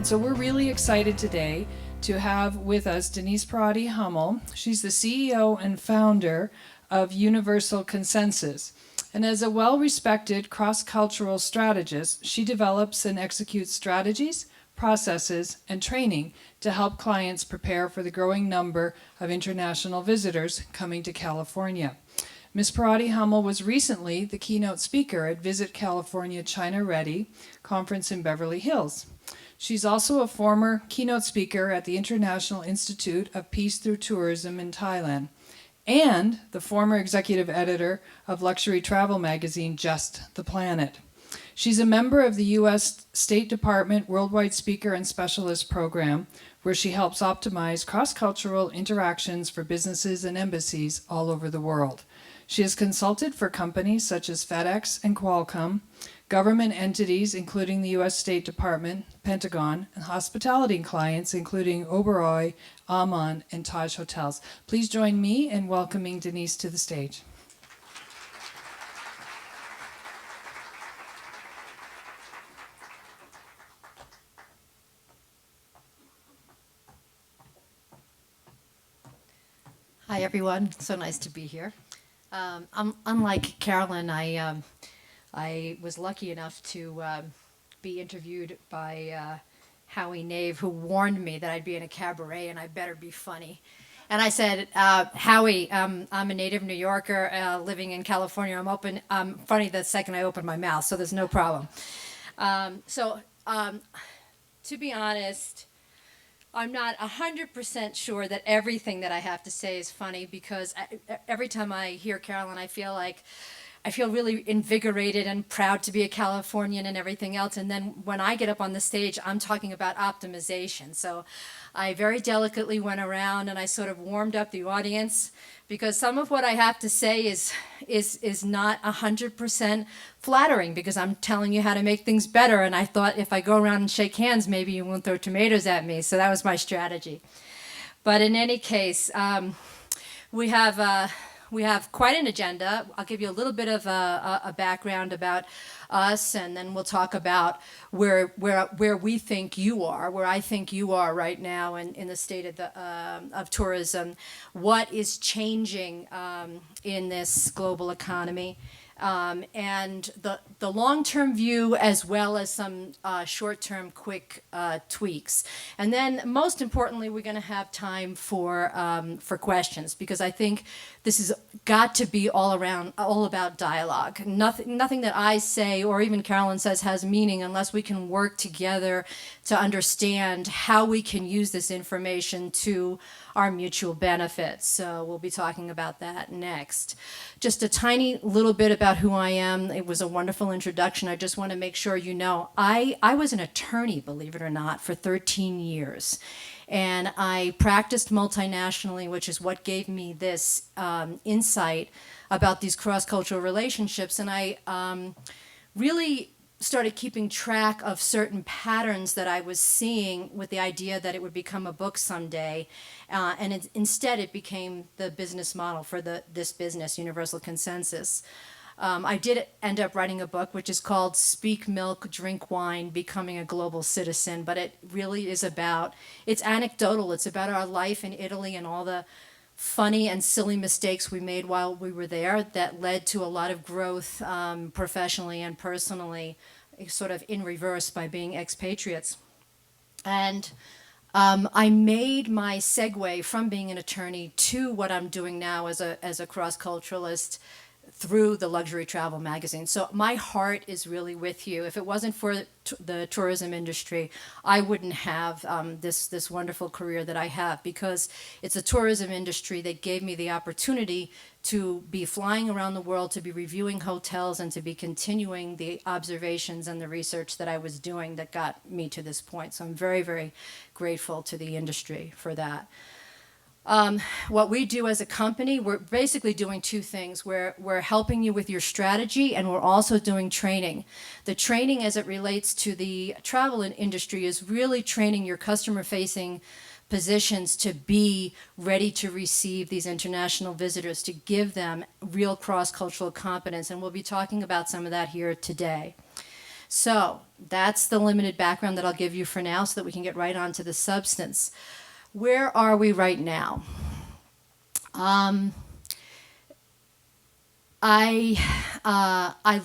And so we're really excited today to have with us Denise Hummel. She's the CEO and founder of Universal Consensus. And as a well-respected cross-cultural strategist, she develops and executes strategies, processes, and training to help clients prepare for the growing number of international visitors coming to California. Ms. Hummel was recently the keynote speaker at Visit California China Ready conference in Beverly Hills. She's also a former keynote speaker at the International Institute of Peace Through Tourism in Thailand, and the former executive editor of luxury travel magazine Just the Planet. She's a member of the U.S. State Department Worldwide Speaker and Specialist Program, where she helps optimize cross-cultural interactions for businesses and embassies all over the world. She has consulted for companies such as FedEx and Qualcomm, government entities including the U.S. State Department, Pentagon, and hospitality clients including Oberoi, Aman, and Taj Hotels. Please join me in welcoming Denise to the stage. Hi, everyone. So nice to be here. Unlike Carolyn, I was lucky enough to be interviewed by Howie Nave, who warned me that I'd be in a cabaret and I better be funny. And I said, Howie, I'm a native New Yorker living in California. I'm funny the second I open my mouth, so there's no problem. To be honest, I'm not 100% sure that everything that I have to say is funny, because every time I hear Carolyn, I feel really invigorated and proud to be a Californian and everything else. And then when I get up on the stage, I'm talking about optimization. So I very delicately went around and I sort of warmed up the audience, because some of what I have to say is not 100% flattering, because I'm telling you how to make things better. And I thought if I go around and shake hands, maybe you won't throw tomatoes at me. So that was my strategy. But in any case, we have quite an agenda. I'll give you a little bit of a background about us, and then we'll talk about where we think you are, where I think you are right now in the state of tourism, what is changing in this global economy, and the long-term view, as well as some short-term quick tweaks. And then most importantly, we're going to have time for questions, because I think this has got to be all about dialogue. Nothing that I say or even Carolyn says has meaning unless we can work together to understand how we can use this information to our mutual benefits. So we'll be talking about that next. Just a tiny little bit about who I am. It was a wonderful introduction. I just want to make sure you know I was an attorney, believe it or not, for 13 years. And I practiced multinationally, which is what gave me this insight about these cross-cultural relationships. And I really started keeping track of certain patterns that I was seeing, with the idea that it would become a book someday. And instead, it became the business model for this business, Universal Consensus. I did end up writing a book which is called Speak Milk, Drink Wine, Becoming a Global Citizen, but it really is it's anecdotal. It's about our life in Italy and all the funny and silly mistakes we made while we were there that led to a lot of growth professionally and personally, sort of in reverse by being expatriates. And I made my segue from being an attorney to what I'm doing now as a cross-culturalist through the luxury travel magazine. So my heart is really with you. If it wasn't for the tourism industry, I wouldn't have this wonderful career that I have, because it's a tourism industry that gave me the opportunity to be flying around the world, to be reviewing hotels, and to be continuing the observations and the research that I was doing that got me to this point. So I'm very, very grateful to the industry for that. What we do as a company, we're basically doing two things. We're helping you with your strategy, and we're also doing training. The training, as it relates to the travel industry, is really training your customer-facing positions to be ready to receive these international visitors, to give them real cross-cultural competence, and we'll be talking about some of that here today. So that's the limited background that I'll give you for now so that we can get right on to the substance. Where are we right now? I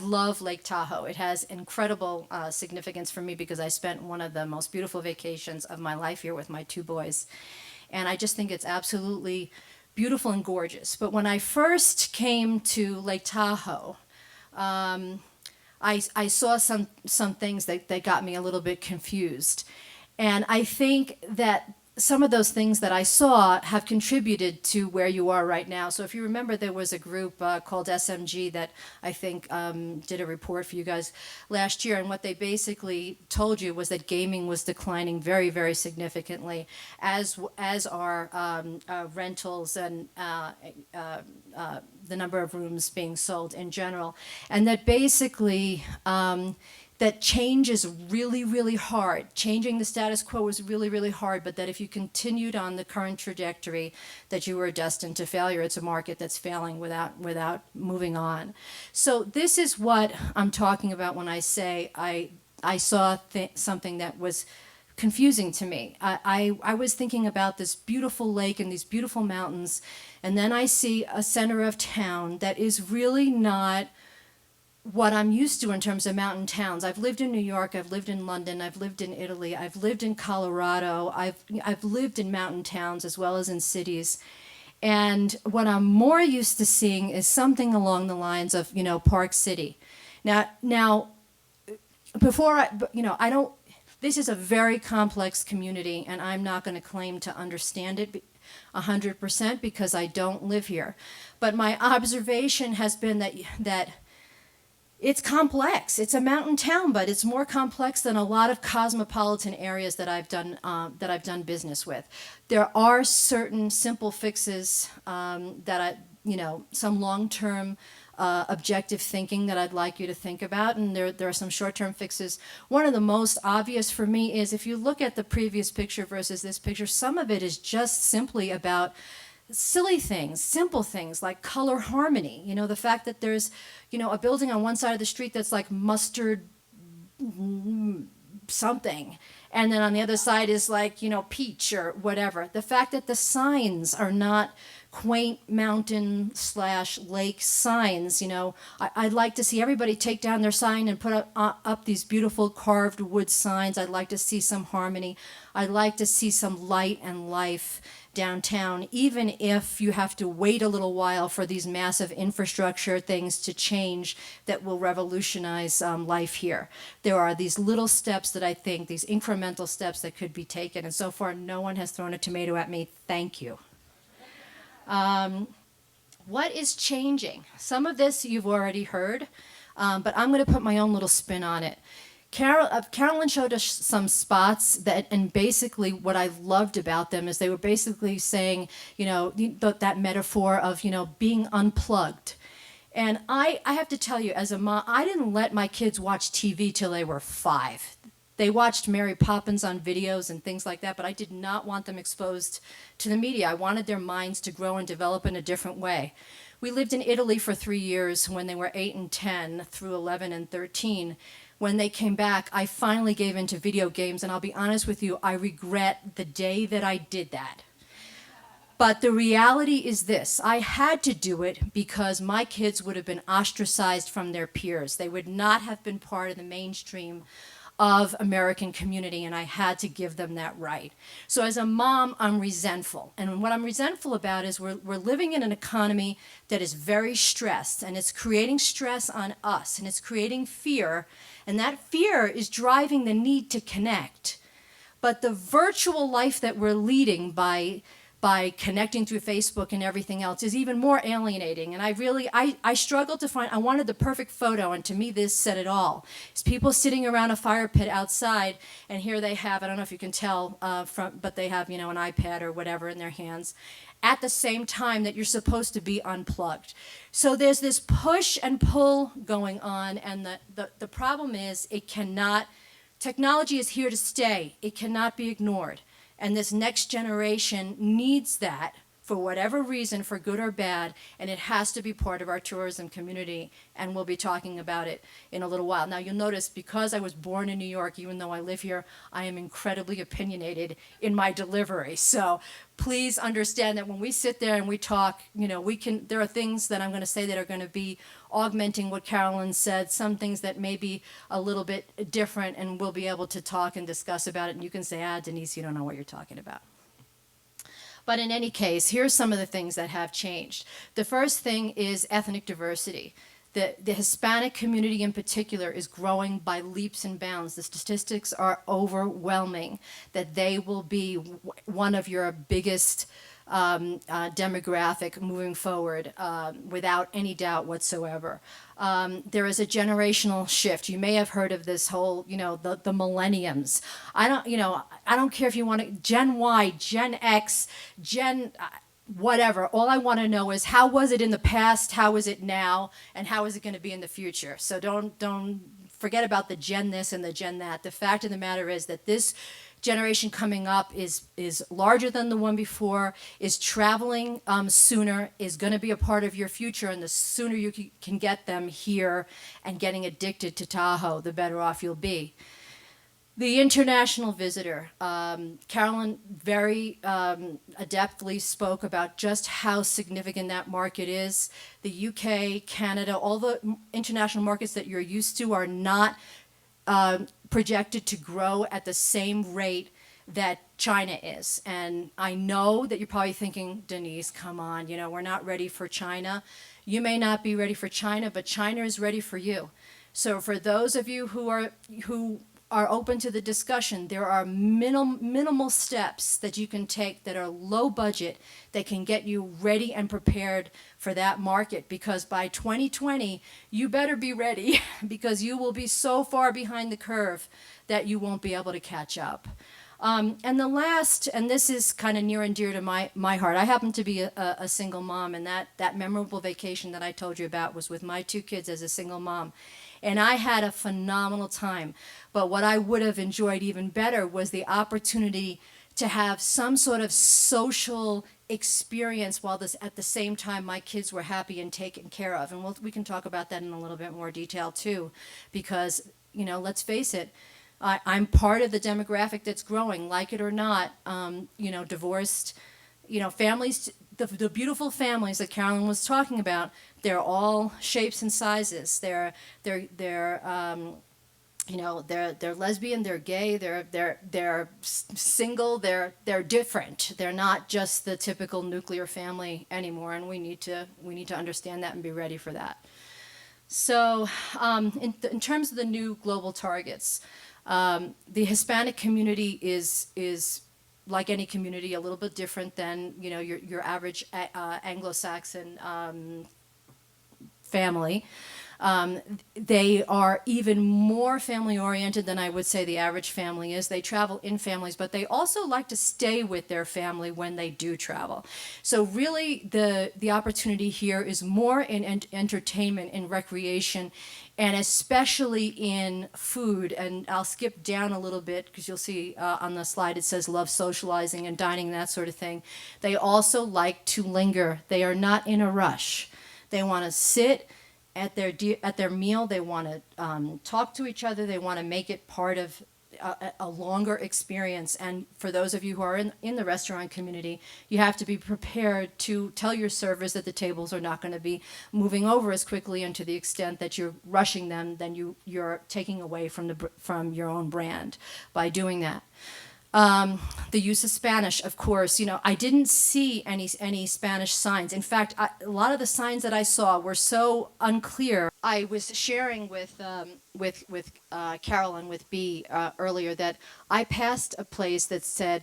love Lake Tahoe. It has incredible significance for me because I spent one of the most beautiful vacations of my life here with my two boys. And I just think it's absolutely beautiful and gorgeous. But when I first came to Lake Tahoe, I saw some things that got me a little bit confused. And I think that some of those things that I saw have contributed to where you are right now. So if you remember, there was a group called SMG that I think did a report for you guys last year, and what they basically told you was that gaming was declining very, very significantly, as are rentals and the number of rooms being sold in general, and that basically that change is really, really hard. Changing the status quo is really, really hard, but that if you continued on the current trajectory, that you were destined to failure. It's a market that's failing without moving on. So this is what I'm talking about when I say I saw something that was confusing to me. I was thinking about this beautiful lake and these beautiful mountains, and then I see a center of town that is really not what I'm used to in terms of mountain towns. I've lived in New York, I've lived in London, I've lived in Italy, I've lived in Colorado, I've lived in mountain towns as well as in cities. And what I'm more used to seeing is something along the lines of, Park City. Now, I don't, this is a very complex community, and I'm not going to claim to understand it 100% because I don't live here. But my observation has been that it's complex. It's a mountain town, but it's more complex than a lot of cosmopolitan areas that I've done business with. There are certain simple fixes some long-term objective thinking that I'd like you to think about, and there are some short-term fixes. One of the most obvious for me is if you look at the previous picture versus this picture, some of it is just simply about silly things, simple things like color harmony. The fact that there's, a building on one side of the street that's like mustard something, and then on the other side is like, peach or whatever. The fact that the signs are not quaint mountain / lake signs. I'd like to see everybody take down their sign and put up these beautiful carved wood signs. I'd like to see some harmony. I'd like to see some light and life downtown, even if you have to wait a little while for these massive infrastructure things to change that will revolutionize life here. There are these little steps that I think, these incremental steps that could be taken, and so far no one has thrown a tomato at me. Thank you. What is changing? Some of this you've already heard, but I'm going to put my own little spin on it. Carolyn showed us some spots and basically what I loved about them is they were basically saying, that metaphor of, being unplugged. And I have to tell you, as a mom, I didn't let my kids watch TV till they were 5. They watched Mary Poppins on videos and things like that, but I did not want them exposed to the media. I wanted their minds to grow and develop in a different way. We lived in Italy for 3 years when they were 8 and 10 through 11 and 13. When they came back, I finally gave into video games, and I'll be honest with you, I regret the day that I did that. But the reality is this: I had to do it because my kids would have been ostracized from their peers. They would not have been part of the mainstream of American community, and I had to give them that right. So as a mom, I'm resentful. And what I'm resentful about is we're living in an economy that is very stressed, and it's creating stress on us, and it's creating fear, and that fear is driving the need to connect. But the virtual life that we're leading by connecting through Facebook and everything else is even more alienating. And I struggled to find, I wanted the perfect photo, and to me this said it all. It's people sitting around a fire pit outside, and here they have, I don't know if you can tell, but they have, an iPad or whatever in their hands, at the same time that you're supposed to be unplugged. So there's this push and pull going on, and the problem is technology is here to stay. It cannot be ignored. And this next generation needs that for whatever reason, for good or bad, and it has to be part of our tourism community, and we'll be talking about it in a little while. Now, you'll notice, because I was born in New York, even though I live here, I am incredibly opinionated in my delivery. So please understand that when we sit there and we talk, there are things that I'm going to say that are going to be augmenting what Carolyn said, some things that may be a little bit different, and we'll be able to talk and discuss about it, and you can say, Denise, you don't know what you're talking about. But in any case, here's some of the things that have changed. The first thing is ethnic diversity. The Hispanic community in particular is growing by leaps and bounds. The statistics are overwhelming that they will be one of your biggest demographic moving forward, without any doubt whatsoever. There is a generational shift. You may have heard of this whole, the millenniums. I don't care if you want to Gen Y, Gen X, Gen whatever. All I want to know is, how was it in the past, how is it now, and how is it going to be in the future? So don't forget about the gen this and the gen that. The fact of the matter is that this generation coming up is larger than the one before, is traveling sooner, is going to be a part of your future, and the sooner you can get them here and getting addicted to Tahoe, the better off you'll be. The international visitor. Carolyn very adeptly spoke about just how significant that market is. The UK, Canada, all the international markets that you're used to are not projected to grow at the same rate that China is. And I know that you're probably thinking, Denise, come on, we're not ready for China. You may not be ready for China, but China is ready for you. So for those of you who are open to the discussion, there are minimal steps that you can take that are low budget that can get you ready and prepared for that market, because by 2020 you better be ready because you will be so far behind the curve that you won't be able to catch up. And the last, and this is kind of near and dear to my heart, I happen to be a single mom, and that memorable vacation that I told you about was with my two kids as a single mom. And I had a phenomenal time. But what I would have enjoyed even better was the opportunity to have some sort of social experience while at the same time my kids were happy and taken care of. And we can talk about that in a little bit more detail too, because, let's face it, I'm part of the demographic that's growing, like it or not. Divorced, families, the beautiful families that Carolyn was talking about, they're all shapes and sizes. They're lesbian, they're gay, they're single, they're different. They're not just the typical nuclear family anymore, and we need to understand that and be ready for that. So, in terms of the new global targets, the Hispanic community is like any community, a little bit different than your average Anglo-Saxon family. They are even more family oriented than I would say the average family is. They travel in families, but they also like to stay with their family when they do travel. So really the opportunity here is more in entertainment and recreation, and especially in food. And I'll skip down a little bit because you'll see on the slide it says love socializing and dining, that sort of thing. They also like to linger. They are not in a rush. They want to sit at their meal. They want to talk to each other. They want to make it part of a longer experience. And for those of you who are in the restaurant community, you have to be prepared to tell your servers that the tables are not going to be moving over as quickly, and to the extent that you're rushing them, then you're taking away from your own brand by doing that. The use of Spanish, of course. I didn't see any Spanish signs. In fact, a lot of the signs that I saw were so unclear. I was sharing with Carolyn, with B, earlier, that I passed a place that said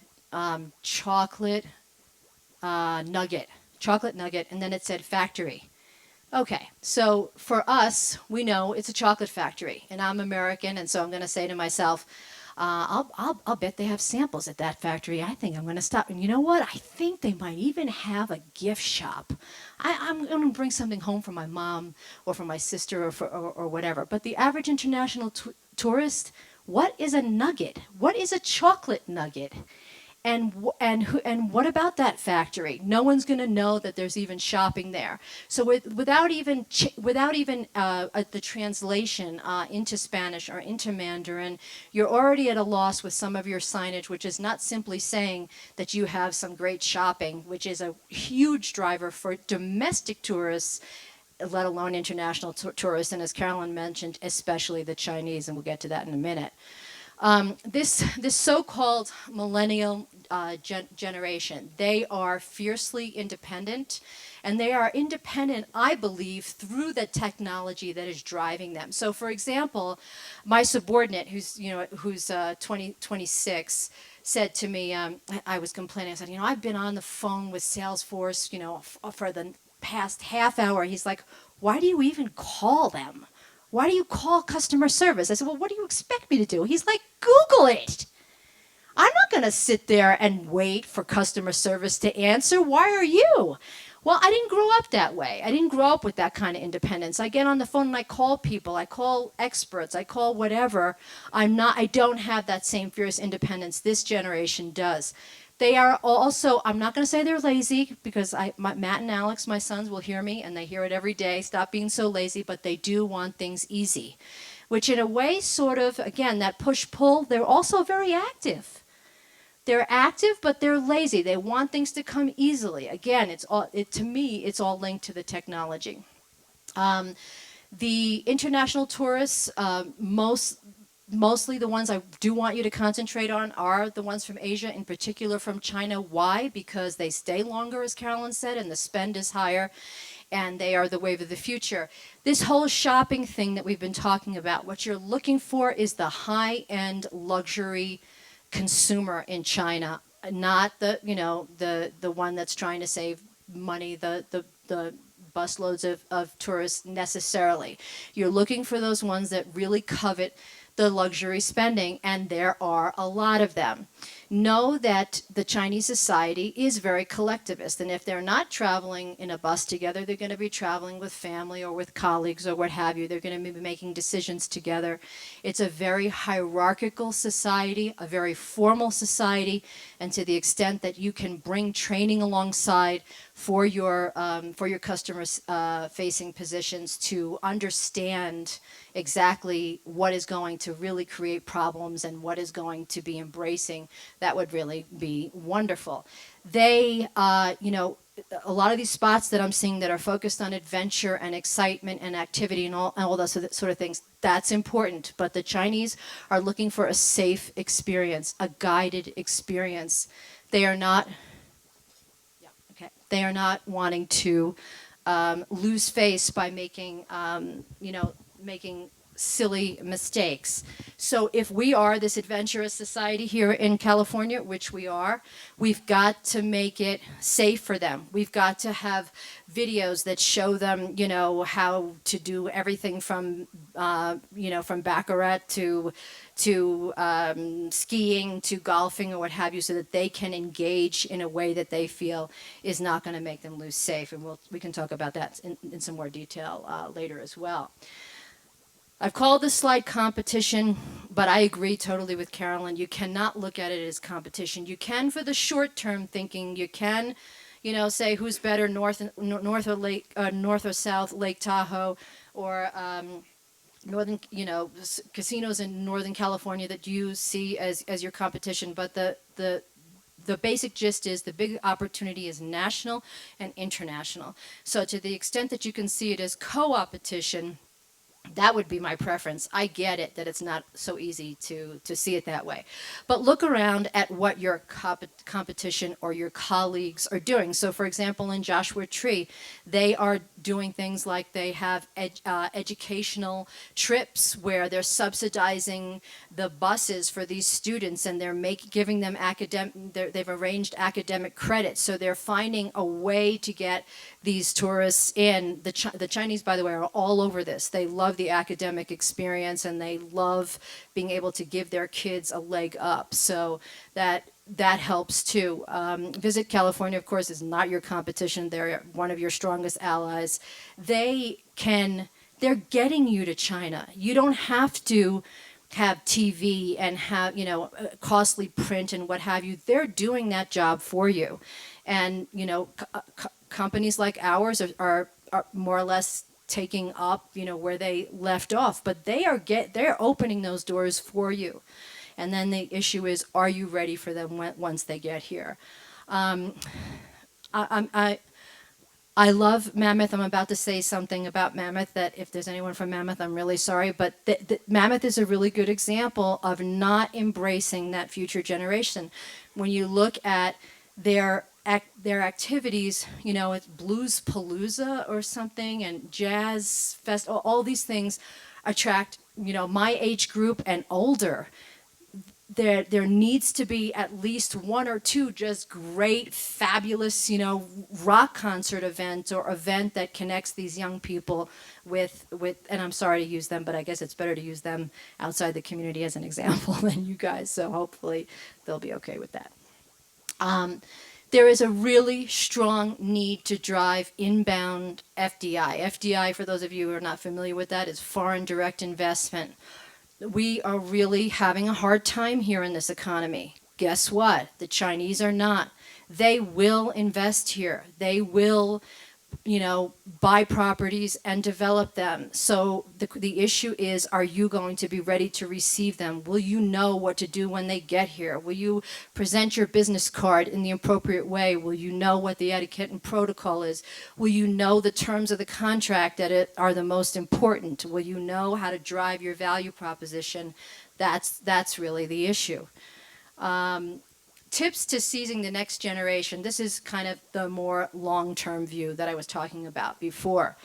chocolate nugget, and then it said factory. Okay, so for us, we know it's a chocolate factory, and I'm American, and so I'm going to say to myself, I'll bet they have samples at that factory. I think I'm going to stop. And you know what? I think they might even have a gift shop. I'm going to bring something home for my mom or for my sister or whatever. But the average international tourist, what is a nugget? What is a chocolate nugget? And what about that factory? No one's going to know that there's even shopping there. So without even the translation into Spanish or into Mandarin, you're already at a loss with some of your signage, which is not simply saying that you have some great shopping, which is a huge driver for domestic tourists, let alone international tourists, and as Carolyn mentioned, especially the Chinese, and we'll get to that in a minute. This so-called millennial generation, they are fiercely independent, and they are independent, I believe, through the technology that is driving them. So, for example, my subordinate, who's 26, said to me, I was complaining. I said, I've been on the phone with Salesforce, for the past half hour. He's like, why do you even call them? Why do you call customer service? I said, well, what do you expect me to do? He's like, Google it. I'm not going to sit there and wait for customer service to answer. Why are you? Well, I didn't grow up that way. I didn't grow up with that kind of independence. I get on the phone and I call people. I call experts. I call whatever. I don't have that same fierce independence this generation does. They are also, I'm not going to say they're lazy, because Matt and Alex, my sons, will hear me, and they hear it every day. Stop being so lazy, but they do want things easy, which in a way sort of, again, that push-pull, they're also very active. They're active, but they're lazy. They want things to come easily. Again, to me, it's all linked to the technology. The international tourists, mostly the ones I do want you to concentrate on are the ones from Asia, in particular from China. Why? Because they stay longer, as Carolyn said, and the spend is higher, and they are the wave of the future. This whole shopping thing that we've been talking about, what you're looking for is the high-end luxury consumer in China, not the one that's trying to save money, the busloads of tourists necessarily. You're looking for those ones that really covet the luxury spending, and there are a lot of them. Know that the Chinese society is very collectivist, and if they're not traveling in a bus together, they're going to be traveling with family or with colleagues or what have you. They're going to be making decisions together. It's a very hierarchical society, a very formal society, and to the extent that you can bring training alongside for your customers facing positions to understand exactly what is going to really create problems and what is going to be embracing, that would really be wonderful. They, a lot of these spots that I'm seeing that are focused on adventure and excitement and activity and all those sort of things, that's important. But the Chinese are looking for a safe experience, a guided experience. They are not, they are not wanting to lose face by making, making silly mistakes. So if we are this adventurous society here in California, which we are, we've got to make it safe for them. We've got to have videos that show them, how to do everything from, from baccarat to skiing to golfing or what have you, so that they can engage in a way that they feel is not going to make them lose safe. And we can talk about that in some more detail later as well. I've called this slide competition, but I agree totally with Carolyn. You cannot look at it as competition. You can for the short term thinking. You can, say who's better, north or south Lake Tahoe, or northern, casinos in Northern California that you see as your competition. But the basic gist is the big opportunity is national and international. So to the extent that you can see it as co-opetition, that would be my preference. I get it that it's not so easy to see it that way. But look around at what your competition or your colleagues are doing. So for example, in Joshua Tree, they are doing things like they have educational trips where they're subsidizing the buses for these students, and they're giving them they've arranged academic credit. So they're finding a way to get these tourists in. The Chinese, by the way, are all over this. They love the academic experience, and they love being able to give their kids a leg up. So that helps too. Visit California, of course, is not your competition. They're one of your strongest allies. They're getting you to China. You don't have to have TV and have, costly print and what have you. They're doing that job for you. And, companies like ours are more or less taking up, where they left off, but they're opening those doors for you. And then the issue is, are you ready for them once they get here? I, I love Mammoth. I'm about to say something about Mammoth that if there's anyone from Mammoth, I'm really sorry. But Mammoth is a really good example of not embracing that future generation. When you look at their activities, it's Blues Palooza or something, and Jazz Fest. All these things attract, my age group and older. There needs to be at least one or two just great, fabulous, rock concert events or event that connects these young people with, and I'm sorry to use them, but I guess it's better to use them outside the community as an example than you guys. So hopefully they'll be okay with that. There is a really strong need to drive inbound FDI. FDI, for those of you who are not familiar with that, is foreign direct investment. We are really having a hard time here in this economy. Guess what? The Chinese are not. They will invest here. They will, buy properties and develop them. So the issue is, are you going to be ready to receive them? Will you know what to do when they get here? Will you present your business card in the appropriate way? Will you know what the etiquette and protocol is? Will you know the terms of the contract that are the most important? Will you know how to drive your value proposition? That's really the issue. Tips to seizing the next generation. This is kind of the more long-term view that I was talking about before.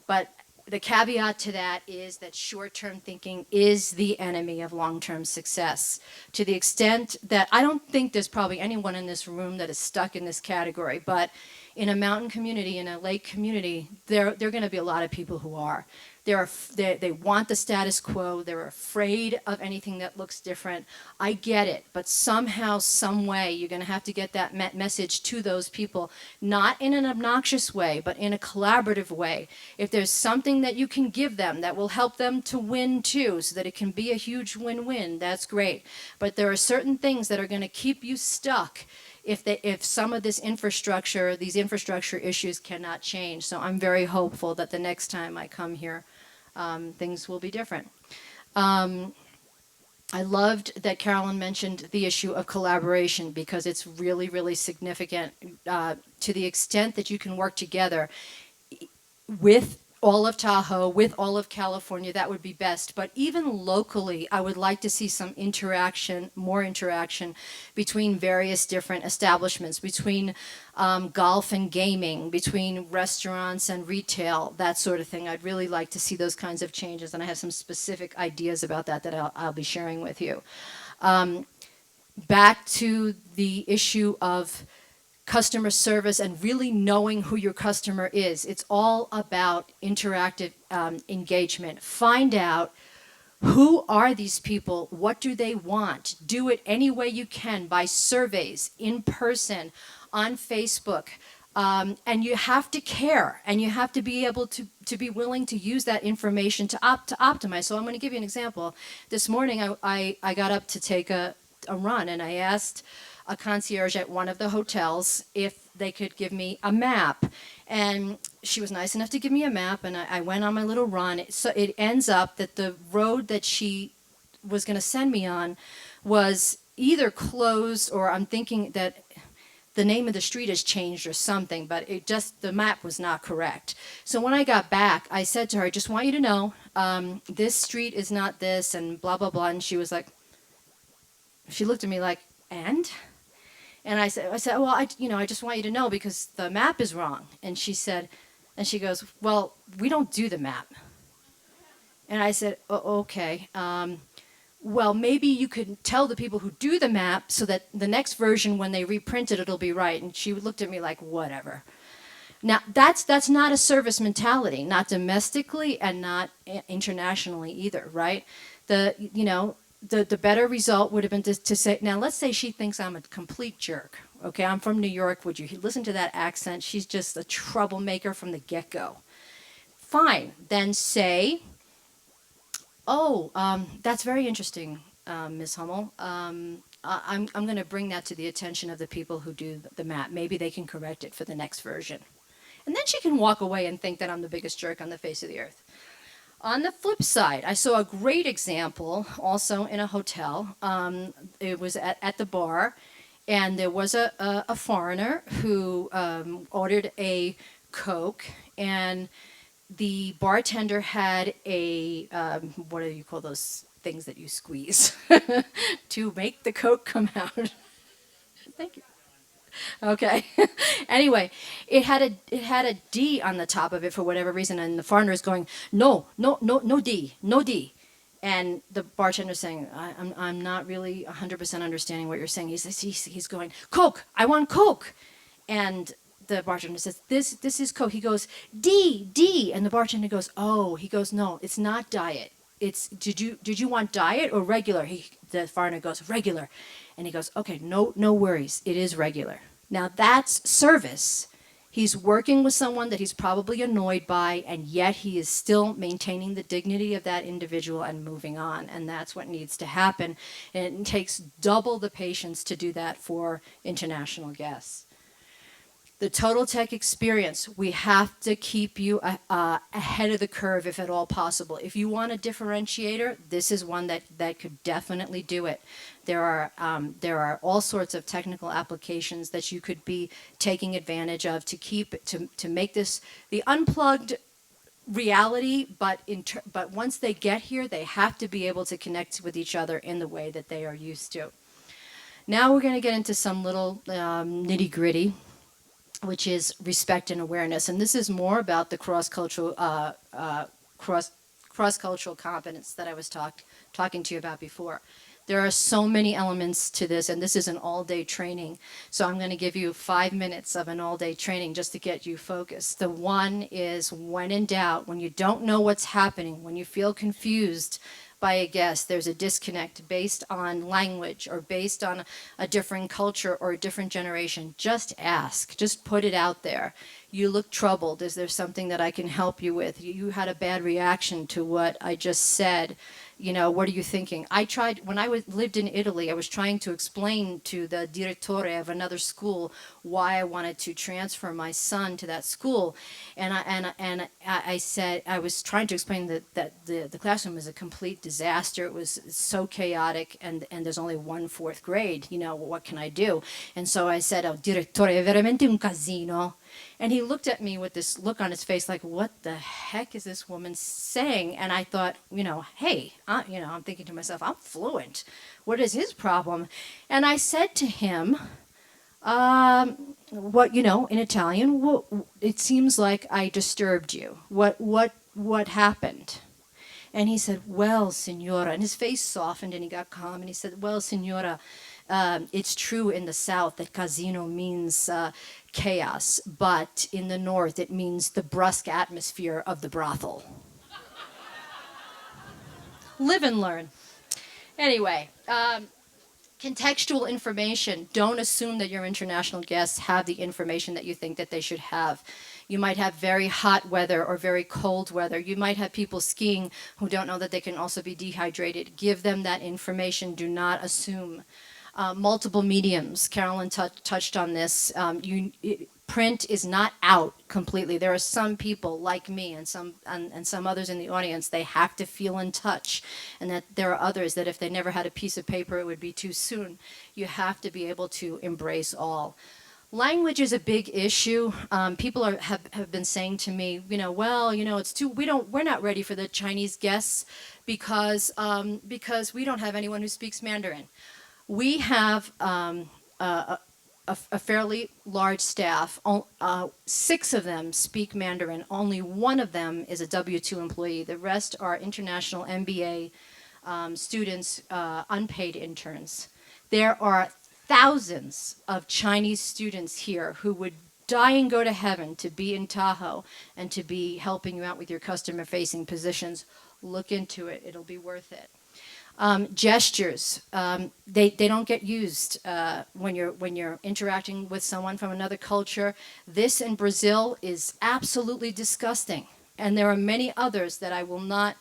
But the caveat to that is that short-term thinking is the enemy of long-term success. To the extent that I don't think there's probably anyone in this room that is stuck in this category, but in a mountain community, in a lake community, there are going to be a lot of people who are. They want the status quo. They're afraid of anything that looks different. I get it, but somehow, some way, you're going to have to get that message to those people, not in an obnoxious way, but in a collaborative way. If there's something that you can give them that will help them to win too, so that it can be a huge win-win, that's great. But there are certain things that are going to keep you stuck if some of these infrastructure issues cannot change. So I'm very hopeful that the next time I come here, things will be different. I loved that Carolyn mentioned the issue of collaboration, because it's really, really significant to the extent that you can work together with all of Tahoe, with all of California. That would be best. But even locally, I would like to see some interaction, more interaction between various different establishments, between golf and gaming, between restaurants and retail, that sort of thing. I'd really like to see those kinds of changes, and I have some specific ideas about that I'll be sharing with you. Back to the issue of customer service and really knowing who your customer is. It's all about interactive engagement. Find out, who are these people? What do they want? Do it any way you can, by surveys, in person, on Facebook. And you have to care, and you have to be able to be willing to use that information to optimize. So I'm going to give you an example. This morning I got up to take a run, and I asked a concierge at one of the hotels if they could give me a map. And she was nice enough to give me a map, and I went on my little run. So it ends up that the road that she was going to send me on was either closed, or I'm thinking that the name of the street has changed or something, but the map was not correct. So when I got back, I said to her, I just want you to know, this street is not this, and blah, blah, blah. And she was like, she looked at me like, and I said, well, I just want you to know, because the map is wrong. And she goes, well, we don't do the map. And I said, oh, okay. Well, maybe you could tell the people who do the map so that the next version, when they reprint it, it'll be right. And she looked at me like, whatever. Now, that's not a service mentality, not domestically and not internationally either, right? The better result would have been to say, now let's say she thinks I'm a complete jerk. Okay, I'm from New York. Would you listen to that accent? She's just a troublemaker from the get-go. Fine, then say, Oh, that's very interesting, Ms. Hummel. I'm going to bring that to the attention of the people who do the map. Maybe they can correct it for the next version. And then she can walk away and think that I'm the biggest jerk on the face of the earth. On the flip side, I saw a great example also in a hotel. It was at the bar, and there was a foreigner who ordered a Coke, and the bartender had a what do you call those things that you squeeze to make the Coke come out? Thank you. Okay. Anyway, it had a D on the top of it for whatever reason, and the foreigner is going, no, no, no, no D, no D. And the bartender is saying, I'm not really 100% understanding what you're saying. He's going, Coke, I want Coke. And the bartender says, this is Coke. He goes, D. And the bartender goes, oh, he goes, no, it's not diet. It's, did you want diet or regular? The foreigner goes, regular. And he goes, okay, no worries. It is regular. Now that's service. He's working with someone that he's probably annoyed by, and yet he is still maintaining the dignity of that individual and moving on. And that's what needs to happen. And it takes double the patience to do that for international guests. The Total Tech experience, we have to keep you ahead of the curve if at all possible. If you want a differentiator, this is one that could definitely do it. There are all sorts of technical applications that you could be taking advantage of to make this the unplugged reality, but once they get here, they have to be able to connect with each other in the way that they are used to. Now we're going to get into some little nitty gritty, which is respect and awareness, and this is more about the cross-cultural competence that I was talking to you about before. There are so many elements to this, and this is an all-day training. So I'm going to give you 5 minutes of an all-day training just to get you focused. The one is, when in doubt, when you don't know what's happening, when you feel confused by a guest, there's a disconnect based on language or based on a different culture or a different generation, just ask. Just put it out there. You look troubled. Is there something that I can help you with? You had a bad reaction to what I just said. You know, what are you thinking? When I lived in Italy, I was trying to explain to the direttore of another school why I wanted to transfer my son to that school. And I said, I was trying to explain that the classroom is a complete disaster. It was so chaotic, and there's only 1/4 grade. You know, what can I do? And so I said, oh, direttore, è veramente un casino. And he looked at me with this look on his face like, what the heck is this woman saying? And I thought, hey, I'm thinking to myself, I'm fluent. What is his problem? And I said to him, in Italian, it seems like I disturbed you. What happened? And he said, well, signora, and his face softened and he got calm, and he said, well, signora, it's true in the South that casino means chaos, but in the North it means the brusque atmosphere of the brothel. Live and learn. Anyway, contextual information. Don't assume that your international guests have the information that you think that they should have. You might have very hot weather or very cold weather. You might have people skiing who don't know that they can also be dehydrated. Give them that information. Do not assume. Multiple mediums. Carolyn touched on this. Print is not out completely. There are some people like me and some others in the audience, they have to feel in touch, and that there are others that if they never had a piece of paper, it would be too soon. You have to be able to embrace all. Language is a big issue. People have been saying to me, we're not ready for the Chinese guests because we don't have anyone who speaks Mandarin. We have a fairly large staff. 6 of them speak Mandarin. Only 1 of them is a W-2 employee. The rest are international MBA students, unpaid interns. There are thousands of Chinese students here who would die and go to heaven to be in Tahoe and to be helping you out with your customer-facing positions. Look into it. It'll be worth it. Gestures, they don't get used when you're interacting with someone from another culture. This in Brazil is absolutely disgusting, and there are many others that I will not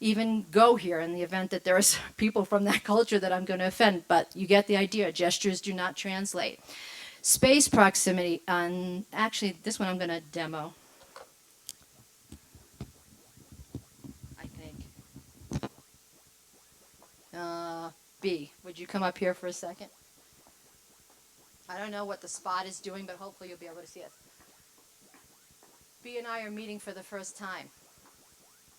even go here in the event that there's people from that culture that I'm going to offend. But you get the idea. Gestures do not translate. Space proximity. Actually, this one I'm going to demo, I think. B, would you come up here for a second? I don't know what the spot is doing, but hopefully you'll be able to see it. B and I are meeting for the first time.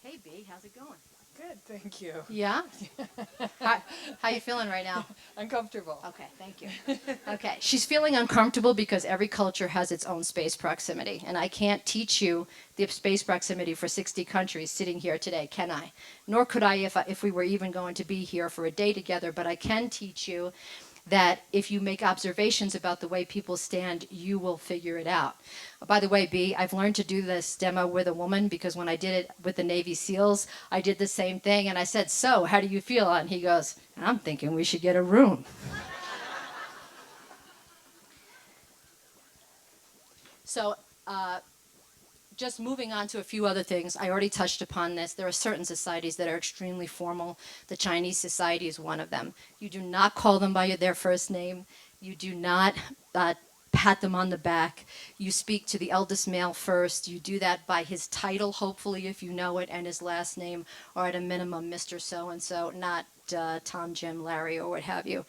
Hey, B, how's it going? Good, thank you. Yeah? How you feeling right now? Uncomfortable. Okay, thank you. Okay, she's feeling uncomfortable because every culture has its own space proximity, and I can't teach you the space proximity for 60 countries sitting here today, can I? Nor could I if we were even going to be here for a day together, but I can teach you that if you make observations about the way people stand, you will figure it out. By the way, B, I've learned to do this demo with a woman because when I did it with the Navy SEALs, I did the same thing, and I said, so, how do you feel? And he goes, I'm thinking we should get a room. So, just moving on to a few other things. I already touched upon this. There are certain societies that are extremely formal. The Chinese society is one of them. You do not call them by their first name. You do not pat them on the back. You speak to the eldest male first. You do that by his title, hopefully, if you know it, and his last name, or at a minimum, Mr. So-and-so, not Tom, Jim, Larry, or what have you.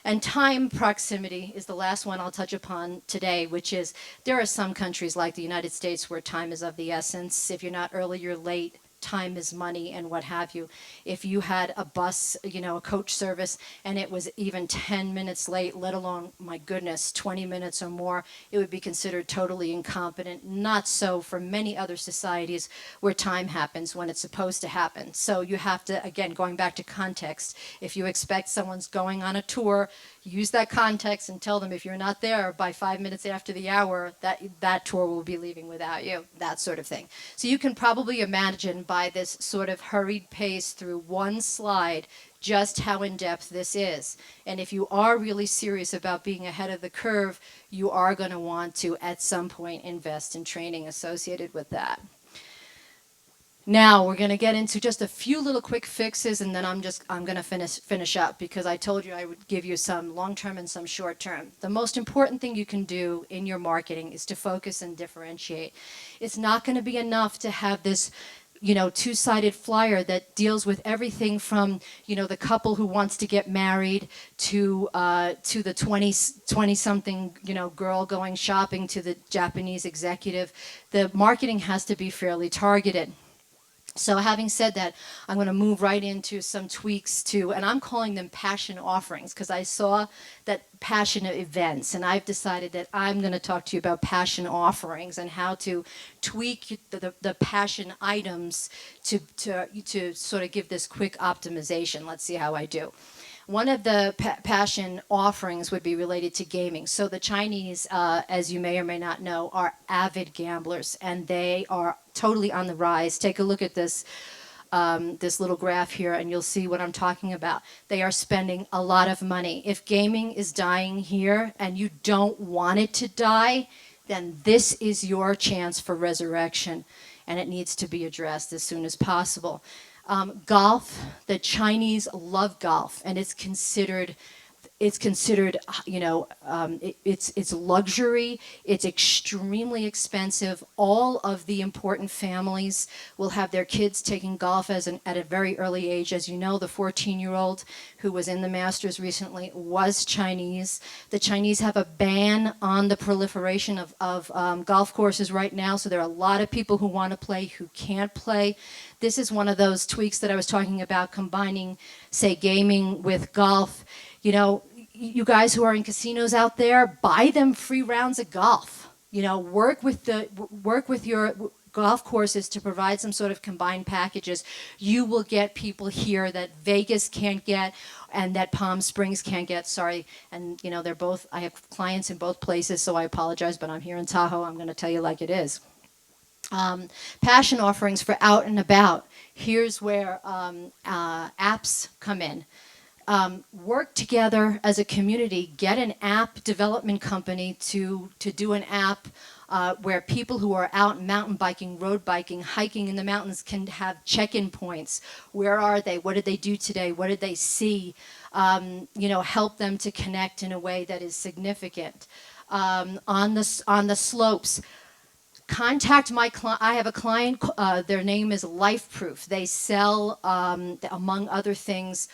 And time proximity is the last one I'll touch upon today, which is there are some countries like the United States where time is of the essence. If you're not early, you're late. Time is money and what have you. If you had a bus, a coach service, and it was even 10 minutes late, let alone, my goodness, 20 minutes or more, it would be considered totally incompetent. Not so for many other societies where time happens when it's supposed to happen. So you have to, again, going back to context, if you expect someone's going on a tour, use that context and tell them if you're not there by 5 minutes after the hour, that tour will be leaving without you, that sort of thing. So you can probably imagine by this sort of hurried pace through one slide just how in-depth this is. And if you are really serious about being ahead of the curve, you are going to want to, at some point, invest in training associated with that. Now we're going to get into just a few little quick fixes, and then I'm going to finish up because I told you I would give you some long-term and some short-term. The most important thing you can do in your marketing is to focus and differentiate. It's not going to be enough to have this two-sided flyer that deals with everything from, the couple who wants to get married to the 20-something, girl going shopping to the Japanese executive. The marketing has to be fairly targeted. So having said that, I'm going to move right into some tweaks to, and I'm calling them passion offerings because I saw that passion events, and I've decided that I'm going to talk to you about passion offerings and how to tweak the passion items to sort of give this quick optimization. Let's see how I do. One of the passion offerings would be related to gaming. So the Chinese, as you may or may not know, are avid gamblers, and they are totally on the rise. Take a look at this little graph here, and you'll see what I'm talking about. They are spending a lot of money. If gaming is dying here and you don't want it to die, then this is your chance for resurrection, and it needs to be addressed as soon as possible. Golf, the Chinese love golf, and it's considered, it's luxury. It's extremely expensive. All of the important families will have their kids taking golf at a very early age. As you know, the 14-year-old who was in the Masters recently was Chinese. The Chinese have a ban on the proliferation of golf courses right now, so there are a lot of people who want to play who can't play. This is one of those tweaks that I was talking about, combining, say, gaming with golf. You guys who are in casinos out there, buy them free rounds of golf. Work with your golf courses to provide some sort of combined packages. You will get people here that Vegas can't get and that Palm Springs can't get. Sorry, and they're both. I have clients in both places, so I apologize, but I'm here in Tahoe. I'm going to tell you like it is. Passion offerings for out and about. Here's where apps come in. Work together as a community. Get an app development company to do an app where people who are out mountain biking, road biking, hiking in the mountains can have check-in points. Where are they? What did they do today? What did they see? Help them to connect in a way that is significant. On the slopes, contact my client. I have a client, their name is Life Proof. They sell, among other things,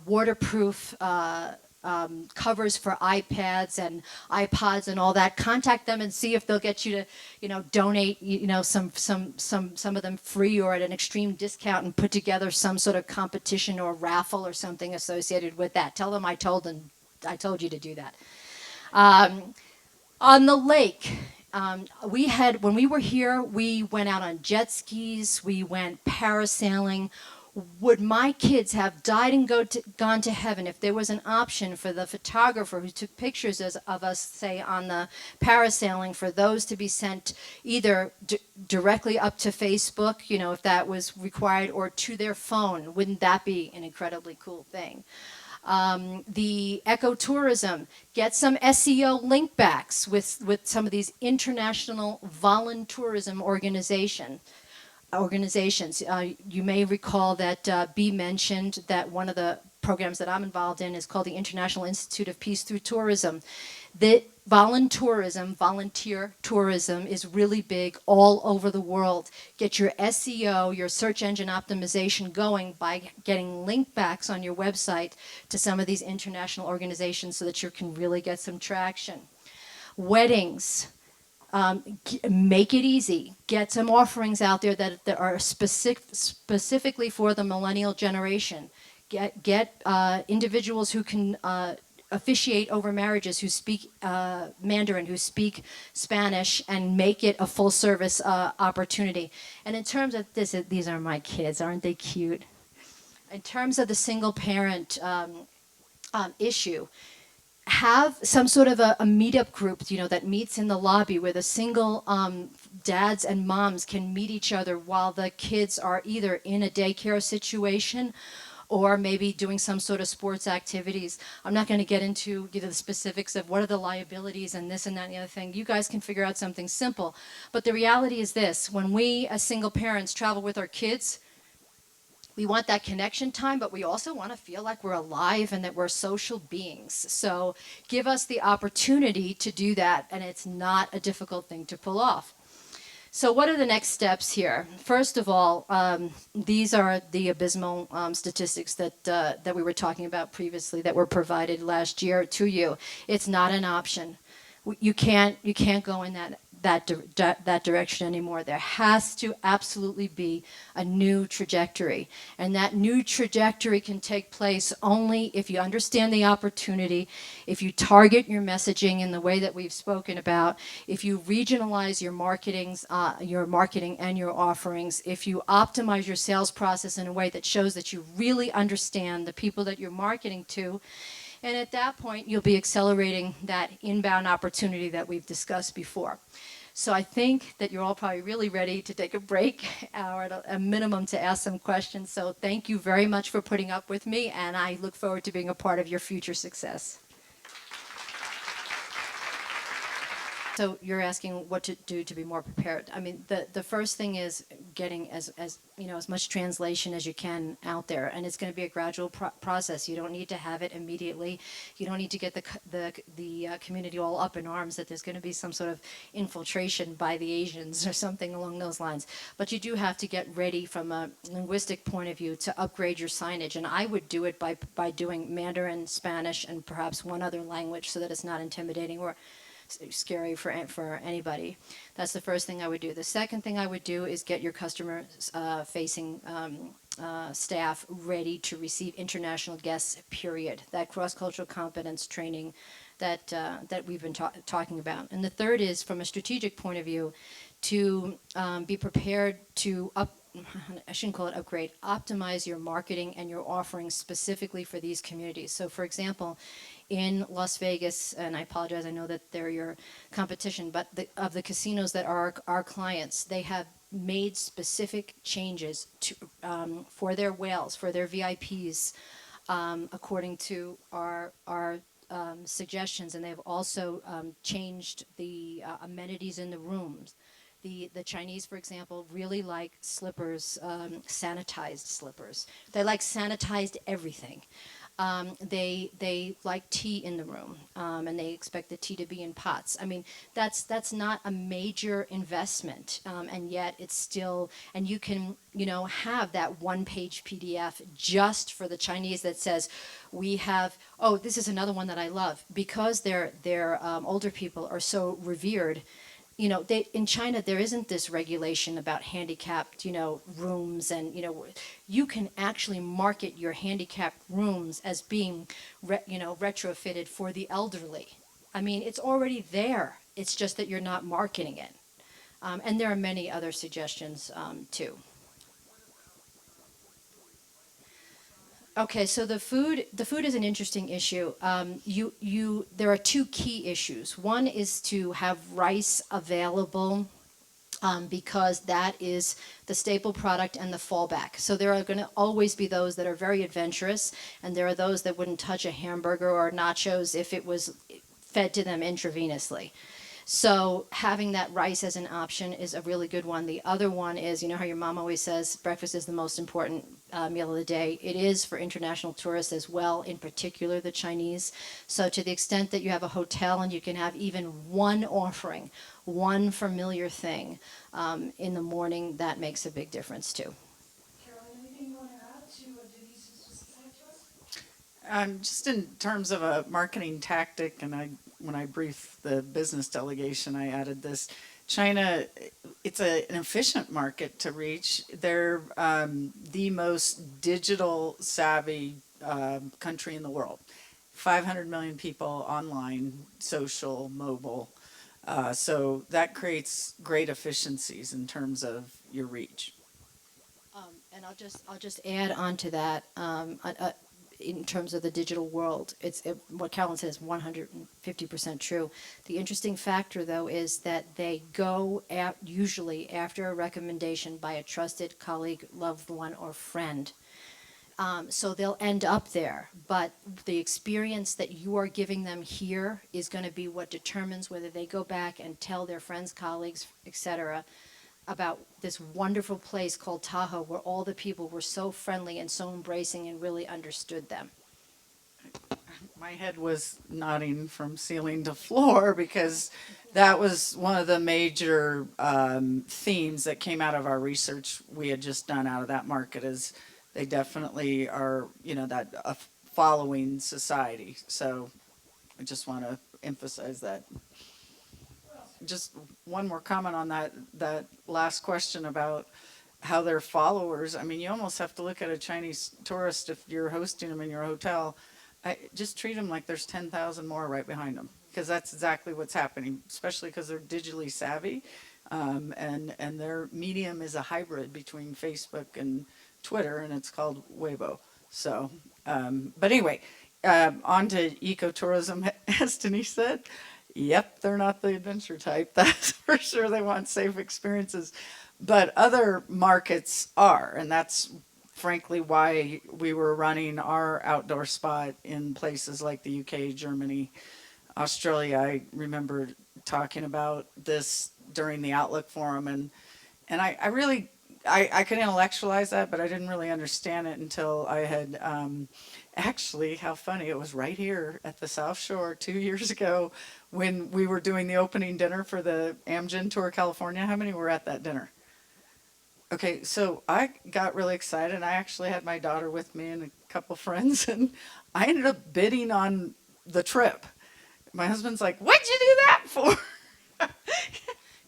waterproof covers for iPads and iPods and all that. Contact them and see if they'll get you to, donate, some of them free or at an extreme discount, and put together some sort of competition or raffle or something associated with that. Tell them I told you to do that. On the lake, when we were here, we went out on jet skis, we went parasailing. Would my kids have died and gone to heaven if there was an option for the photographer who took pictures of us, say, on the parasailing, for those to be sent either directly up to Facebook, if that was required, or to their phone? Wouldn't that be an incredibly cool thing? The ecotourism, get some SEO link backs with some of these international voluntourism organizations. You may recall that Bea mentioned that one of the programs that I'm involved in is called the International Institute of Peace Through Tourism. The volunteer tourism, is really big all over the world. Get your SEO, your search engine optimization going by getting link backs on your website to some of these international organizations so that you can really get some traction. Weddings. Make it easy. Get some offerings out there that are specifically for the millennial generation. Get individuals who can officiate over marriages, who speak Mandarin, who speak Spanish, and make it a full service opportunity. And in terms of this, these are my kids, aren't they cute? In terms of the single parent issue, have some sort of a meetup group, that meets in the lobby, where the single dads and moms can meet each other while the kids are either in a daycare situation or maybe doing some sort of sports activities. I'm not going to get into the specifics of what are the liabilities and this and that and the other thing. You guys can figure out something simple. But the reality is this: when we as single parents travel with our kids, we want that connection time, but we also want to feel like we're alive and that we're social beings. So give us the opportunity to do that, and it's not a difficult thing to pull off. So what are the next steps here? First of all, these are the abysmal statistics that we were talking about previously, that were provided last year to you. It's not an option. You can't go in that direction anymore. There has to absolutely be a new trajectory, and that new trajectory can take place only if you understand the opportunity, if you target your messaging in the way that we've spoken about, if you regionalize your marketing and your offerings, if you optimize your sales process in a way that shows that you really understand the people that you're marketing to. And at that point, you'll be accelerating that inbound opportunity that we've discussed before. So I think that you're all probably really ready to take a break, or at a minimum to ask some questions. So thank you very much for putting up with me, and I look forward to being a part of your future success. So you're asking what to do to be more prepared. I mean, the first thing is getting as much translation as you can out there, and it's going to be a gradual process. You don't need to have it immediately. You don't need to get the community all up in arms that there's going to be some sort of infiltration by the Asians or something along those lines. But you do have to get ready from a linguistic point of view to upgrade your signage, and I would do it by doing Mandarin, Spanish, and perhaps one other language, so that it's not intimidating or scary for anybody. That's the first thing I would do. The second thing I would do is get your customer facing staff ready to receive international guests, period. That cross-cultural competence training that we've been talking about. And the third is, from a strategic point of view, to be prepared to I shouldn't call it upgrade, optimize your marketing and your offerings specifically for these communities. So for example, in Las Vegas, and I apologize, I know that they're your competition, but of the casinos that are our clients, they have made specific changes to, for their whales, for their VIPs, according to our suggestions, and they've also changed the amenities in the rooms. The Chinese, for example, really like slippers, sanitized slippers. They like sanitized everything. They like tea in the room, and they expect the tea to be in pots. I mean, that's not a major investment, and yet it's still, and you can have that one-page PDF just for the Chinese that says we have. Oh, this is another one that I love because their older people are so revered. They, in China, there isn't this regulation about handicapped, rooms, and you can actually market your handicapped rooms as being, retrofitted for the elderly. I mean, it's already there. It's just that you're not marketing it. And there are many other suggestions too. Okay, so the food is an interesting issue. There are two key issues. One is to have rice available, because that is the staple product and the fallback. So there are going to always be those that are very adventurous, and there are those that wouldn't touch a hamburger or nachos if it was fed to them intravenously. So having that rice as an option is a really good one. The other one is, how your mom always says, breakfast is the most important meal of the day. It is for international tourists as well, in particular the Chinese. So to the extent that you have a hotel and you can have even one offering, one familiar thing in the morning, that makes a big difference too. Carolyn, anything you want to add to what Denise has just said to us? Just in terms of a marketing tactic, and when I briefed the business delegation, I added this. China, it's an efficient market to reach. They're the most digital savvy country in the world. 500 million people online, social, mobile. So that creates great efficiencies in terms of your reach. And I'll just add on to that. In terms of the digital world, what Carolyn said is 150% true. The interesting factor, though, is that they go usually after a recommendation by a trusted colleague, loved one, or friend. So they'll end up there, but the experience that you are giving them here is going to be what determines whether they go back and tell their friends, colleagues, etc., about this wonderful place called Tahoe, where all the people were so friendly and so embracing and really understood them. My head was nodding from ceiling to floor because that was one of the major themes that came out of our research we had just done out of that market. Is they definitely are, that a following society. So I just want to emphasize that. Just one more comment on that last question about how they're followers. I mean, you almost have to look at a Chinese tourist if you're hosting them in your hotel. Just treat them like there's 10,000 more right behind them, because that's exactly what's happening, especially because they're digitally savvy, and their medium is a hybrid between Facebook and Twitter, and it's called Weibo. So, but anyway, on to ecotourism, as Denise said. Yep, they're not the adventure type. That's for sure. They want safe experiences. But other markets are, and that's frankly why we were running our outdoor spot in places like the UK, Germany, Australia. I remember talking about this during the Outlook Forum, and I really I could intellectualize that, but I didn't really understand it until I had actually, how funny, it was right here at the South Shore 2 years ago when we were doing the opening dinner for the Amgen Tour California. How many were at that dinner? Okay, so I got really excited, and I actually had my daughter with me and a couple friends, and I ended up bidding on the trip. My husband's like, "What'd you do that for?"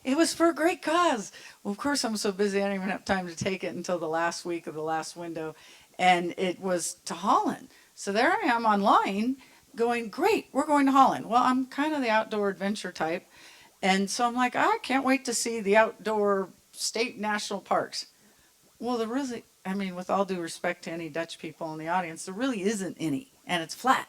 It was for a great cause. Well, of course, I'm so busy I didn't even have time to take it until the last week of the last window. And it was to Holland. So there I am online going, great, we're going to Holland. Well, I'm kind of the outdoor adventure type. And so I'm like, I can't wait to see the outdoor state national parks. Well, there really, I mean, with all due respect to any Dutch people in the audience, there really isn't any. And it's flat.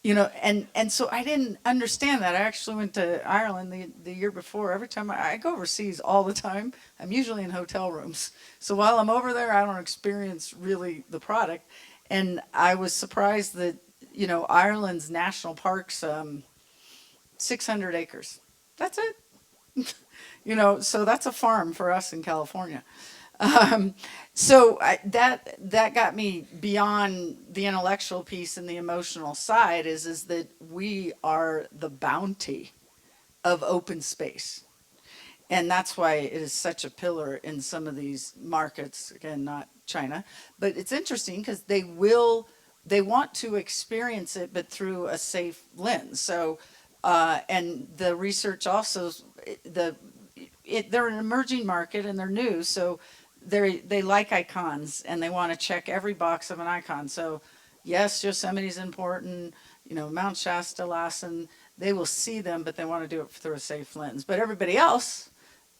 And so I didn't understand that. I actually went to Ireland the year before. Every time I go overseas all the time, I'm usually in hotel rooms. So while I'm over there, I don't experience really the product. And I was surprised that, you know, Ireland's national parks, 600 acres. That's it. You know, so that's a farm for us in California. Um, that got me beyond the intellectual piece and the emotional side is that we are the bounty of open space. And that's why it is such a pillar in some of these markets, again, not China. But it's interesting because they want to experience it, but through a safe lens. So, and the research also, they're an emerging market and they're new. So they like icons and they want to check every box of an icon. So yes, Yosemite's important, you know, Mount Shasta, Lassen, they will see them, but they want to do it through a safe lens. But everybody else,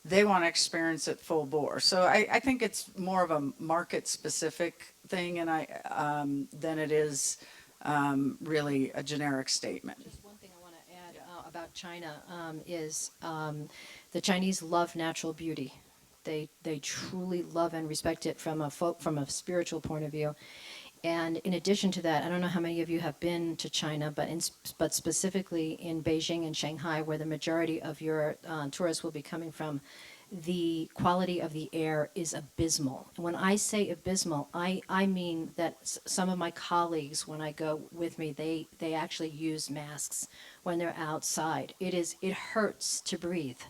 they want to experience it full bore. So I think it's more of a market specific thing than it is really a generic statement. Just one thing I want to add about China is the Chinese love natural beauty. They truly love and respect it from a spiritual point of view. And in addition to that, I don't know how many of you have been to China, but specifically in Beijing and Shanghai, where the majority of your tourists will be coming from, the quality of the air is abysmal. And when I say abysmal, I mean that some of my colleagues, when I go with me, they actually use masks when they're outside. It hurts to breathe.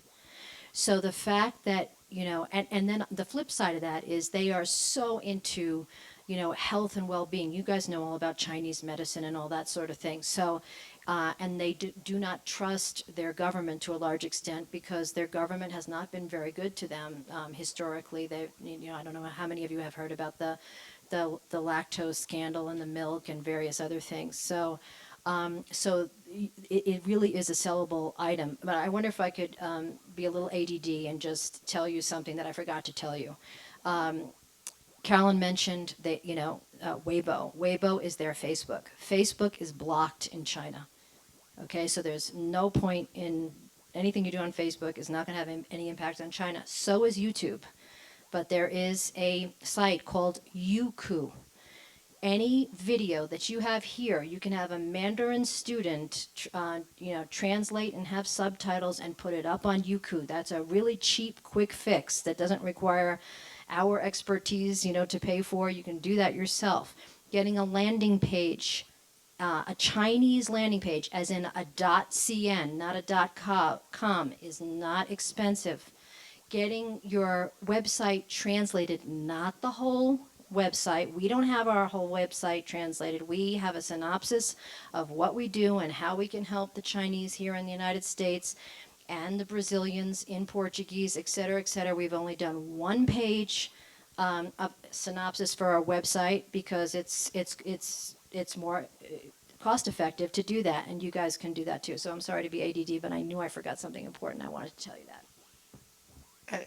So the fact that, you know, and then the flip side of that is they are so into, you know, health and well-being. You guys know all about Chinese medicine and all that sort of thing. So, and they do not trust their government to a large extent because their government has not been very good to them historically. They, you know, I don't know how many of you have heard about the lactose scandal in the milk and various other things. So, it really is a sellable item. But I wonder if I could be a little ADD and just tell you something that I forgot to tell you. Carolyn mentioned that, you know, Weibo. Weibo is their Facebook. Facebook is blocked in China. Okay, so there's no point in anything you do on Facebook is not going to have any impact on China. So is YouTube. But there is a site called Youku. Any video that you have here, you can have a Mandarin student, you know, translate and have subtitles and put it up on Youku. That's a really cheap, quick fix that doesn't require our expertise, you know, to pay for. You can do that yourself. Getting a landing page, a Chinese landing page, as in a .cn, not a .com, is not expensive. Getting your website translated, not the whole website. We don't have our whole website translated. We have a synopsis of what we do and how we can help the Chinese here in the United States and the Brazilians in Portuguese, et cetera, et cetera. We've only done one page of synopsis for our website because it's more cost effective to do that, and you guys can do that too. So I'm sorry to be ADD, but I knew I forgot something important. I wanted to tell you that.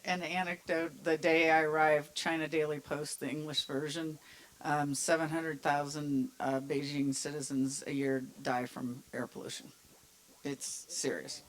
An anecdote, the day I arrived, China Daily Post, the English version, 700,000 Beijing citizens a year die from air pollution. It's serious.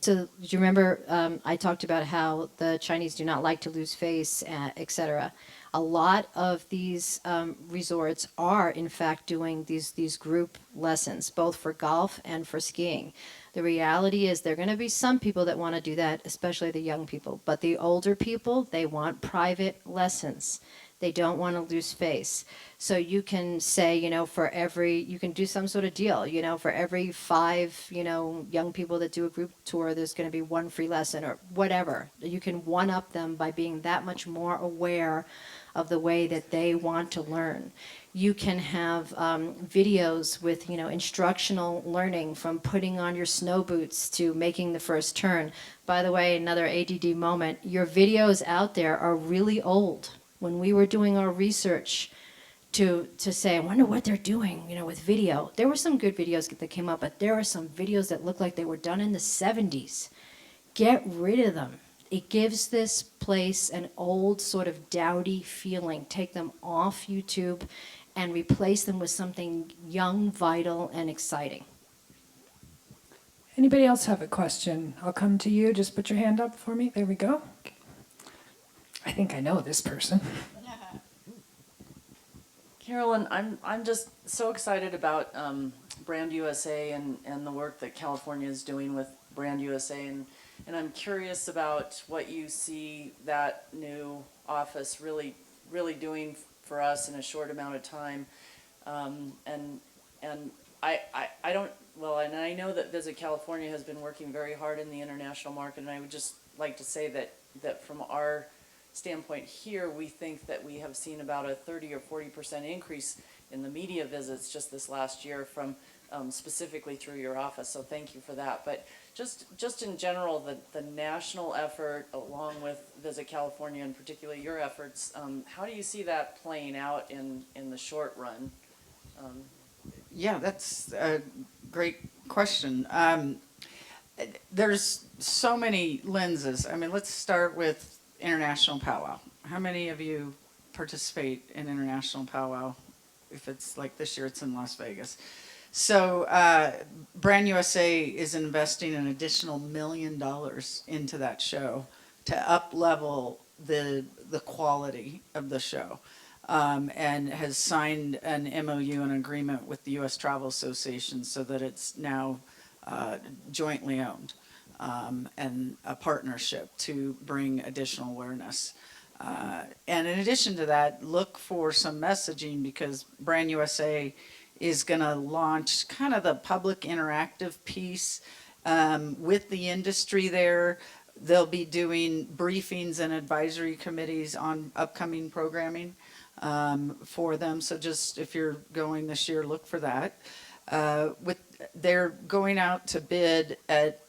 So do you remember I talked about how the Chinese do not like to lose face, et cetera? A lot of these resorts are, in fact, doing these group lessons, both for golf and for skiing. The reality is there are going to be some people that want to do that, especially the young people. But the older people, they want private lessons. They don't want to lose face. So you can say, you know, you can do some sort of deal, you know, for every 5, you know, young people that do a group tour, there's going to be 1 free lesson or whatever. You can one-up them by being that much more aware of the way that they want to learn. You can have videos with, you know, instructional learning from putting on your snow boots to making the first turn. By the way, another ADD moment, your videos out there are really old. When we were doing our research to say, I wonder what they're doing, you know, with video. There were some good videos that came up, but there are some videos that look like they were done in the 70s. Get rid of them. It gives this place an old sort of dowdy feeling. Take them off YouTube and replace them with something young, vital, and exciting. Anybody else have a question? I'll come to you. Just put your hand up for me. There we go. I think I know this person. Carolyn, I'm just so excited about Brand USA and the work that California is doing with Brand USA, and I'm curious about what you see that new office really doing for us in a short amount of time. And I don't, well, and I know that Visit California has been working very hard in the international market, and I would just like to say that from our standpoint here, we think that we have seen about a 30 or 40% increase in the media visits just this last year from specifically through your office. So thank you for that. But just in general, the national effort along with Visit California and particularly your efforts, how do you see that playing out in the short run? Yeah, that's a great question. There's so many lenses. I mean, let's start with International Powwow. How many of you participate in International Powwow? If it's like this year, it's in Las Vegas. So Brand USA is investing an additional $1 million into that show to up level the quality of the show. And has signed an MOU, an agreement with the U.S. Travel Association, so that it's now jointly owned, and a partnership to bring additional awareness. And in addition to that, look for some messaging, because Brand USA is going to launch kind of the public interactive piece with the industry there. They'll be doing briefings and advisory committees on upcoming programming for them. So just if you're going this year, look for that. They're going out to bid at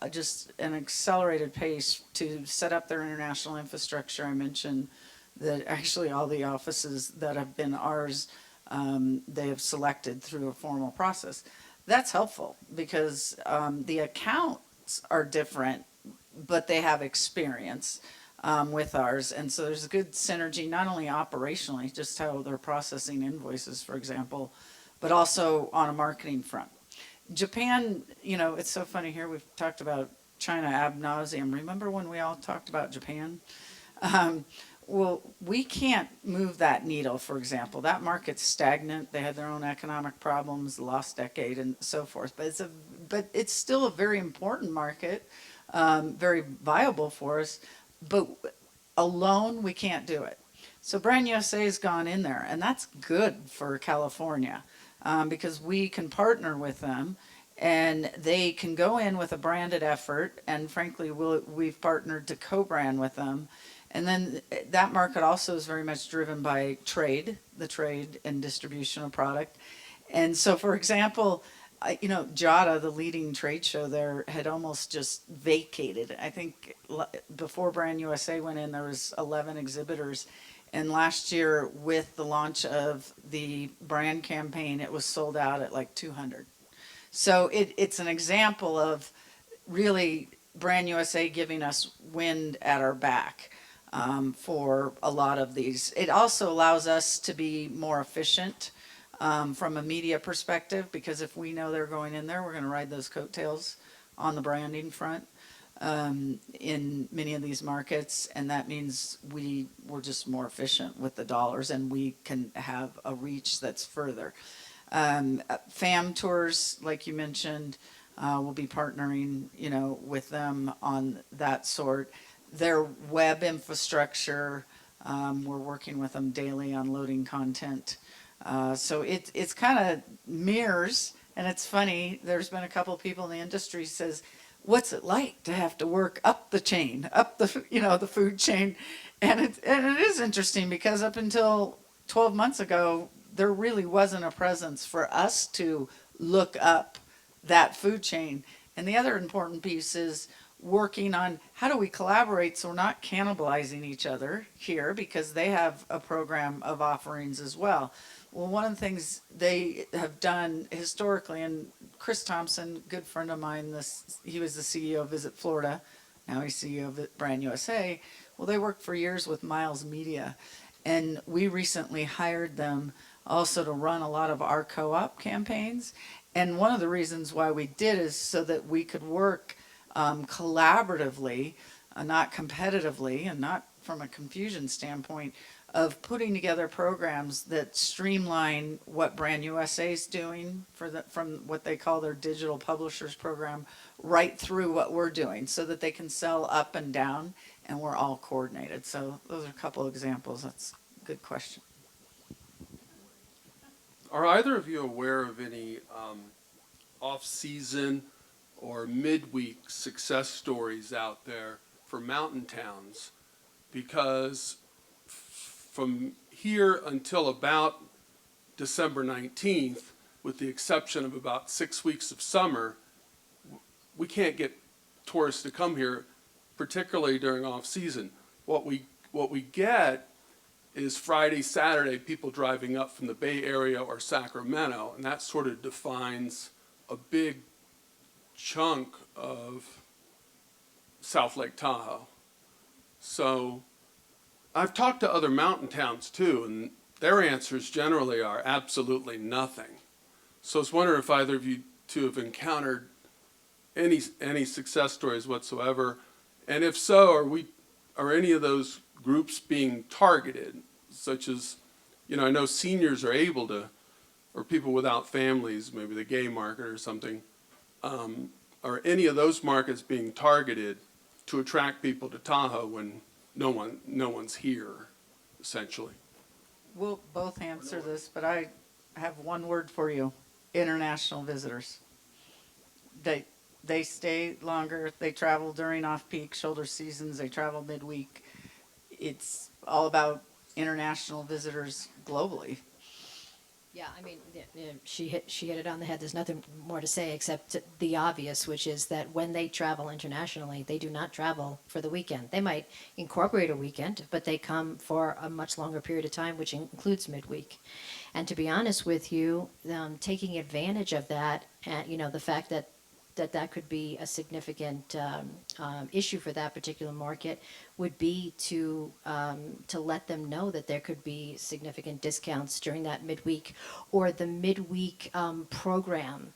just an accelerated pace to set up their international infrastructure. I mentioned that actually all the offices that have been ours, they have selected through a formal process. That's helpful because the accounts are different, but they have experience with ours. And so there's a good synergy, not only operationally, just how they're processing invoices, for example, but also on a marketing front. Japan, you know, it's so funny here, we've talked about China ad nauseum. Remember when we all talked about Japan? Well, we can't move that needle, for example. That market's stagnant. They had their own economic problems, the last decade and so forth. But it's still a very important market, very viable for us. But alone, we can't do it. So Brand USA has gone in there, and that's good for California because we can partner with them, and they can go in with a branded effort. And frankly, we've partnered to co-brand with them. And then that market also is very much driven by the trade and distribution of product. And so, for example, JADA, the leading trade show there, had almost just vacated. I think before Brand USA went in, there was 11 exhibitors. And last year, with the launch of the brand campaign, it was sold out at like 200. So it's an example of really Brand USA giving us wind at our back for a lot of these. It also allows us to be more efficient from a media perspective, because if we know they're going in there, we're going to ride those coattails on the branding front in many of these markets, and that means we're just more efficient with the dollars, and we can have a reach that's further. FAM tours, like you mentioned, we'll be partnering, with them on that sort. Their web infrastructure, we're working with them daily on loading content. So it's kind of mirrors, and it's funny. There's been a couple of people in the industry says, "What's it like to have to work up the chain, up the food chain?" And it is interesting because up until 12 months ago, there really wasn't a presence for us to look up that food chain. And the other important piece is working on how do we collaborate so we're not cannibalizing each other here, because they have a program of offerings as well. Well, one of the things they have done historically, and Chris Thompson, good friend of mine, he was the CEO of Visit Florida, now he's CEO of Brand USA. Well, they worked for years with Miles Media, and we recently hired them also to run a lot of our co-op campaigns. And one of the reasons why we did is so that we could work collaboratively, not competitively, and not from a confusion standpoint of putting together programs that streamline what Brand USA is doing from what they call their digital publishers program right through what we're doing so that they can sell up and down and we're all coordinated. So those are a couple of examples. That's a good question. Are either of you aware of any off-season or midweek success stories out there for mountain towns? Because from here until about December 19th, with the exception of about 6 weeks of summer, we can't get tourists to come here, particularly during off-season. What we get is Friday, Saturday, people driving up from the Bay Area or Sacramento, and that sort of defines a big chunk of South Lake Tahoe. So I've talked to other mountain towns too, and their answers generally are absolutely nothing. So I was wondering if either of you two have encountered any success stories whatsoever, and if so, are any of those groups being targeted, such as, I know seniors are able to, or people without families, maybe the gay market or something, are any of those markets being targeted to attract people to Tahoe when no one's here, essentially? We'll both answer this, but I have one word for you: international visitors. They stay longer. They travel during off-peak shoulder seasons. They travel midweek. It's all about international visitors globally. Yeah, I mean, she hit it on the head. There's nothing more to say except the obvious, which is that when they travel internationally, they do not travel for the weekend. They might incorporate a weekend, but they come for a much longer period of time, which includes midweek. And to be honest with you, taking advantage of that, and the fact that could be a significant issue for that particular market would be to let them know that there could be significant discounts during that midweek or the midweek program.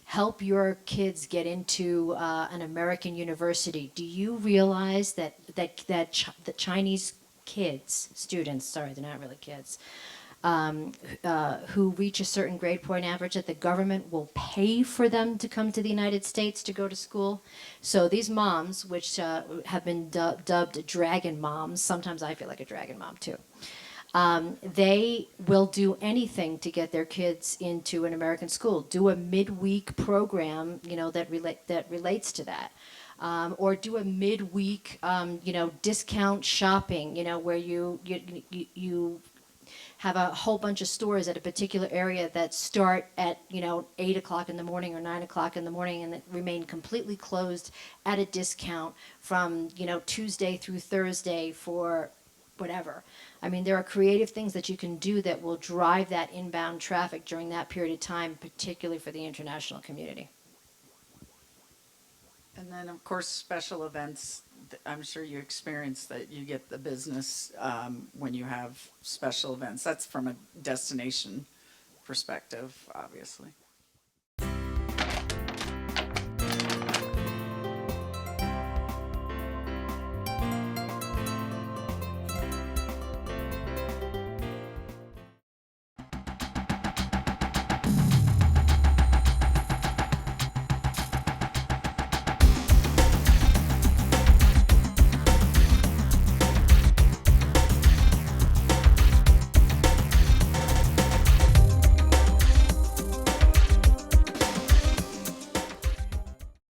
Help your kids get into an American university. Do you realize that Chinese students, sorry, they're not really kids, who reach a certain grade point average, that the government will pay for them to come to the United States to go to school. So these moms, which have been dubbed dragon moms, sometimes I feel like a dragon mom too, they will do anything to get their kids into an American school, do a midweek program, that relates to that. Or do a midweek, discount shopping, where you have a whole bunch of stores at a particular area that start at 8 o'clock in the morning or 9 o'clock in the morning and that remain completely closed at a discount from Tuesday through Thursday for whatever. I mean, there are creative things that you can do that will drive that inbound traffic during that period of time, particularly for the international community. And then, of course, special events. I'm sure you experience that you get the business when you have special events. That's from a destination perspective, obviously.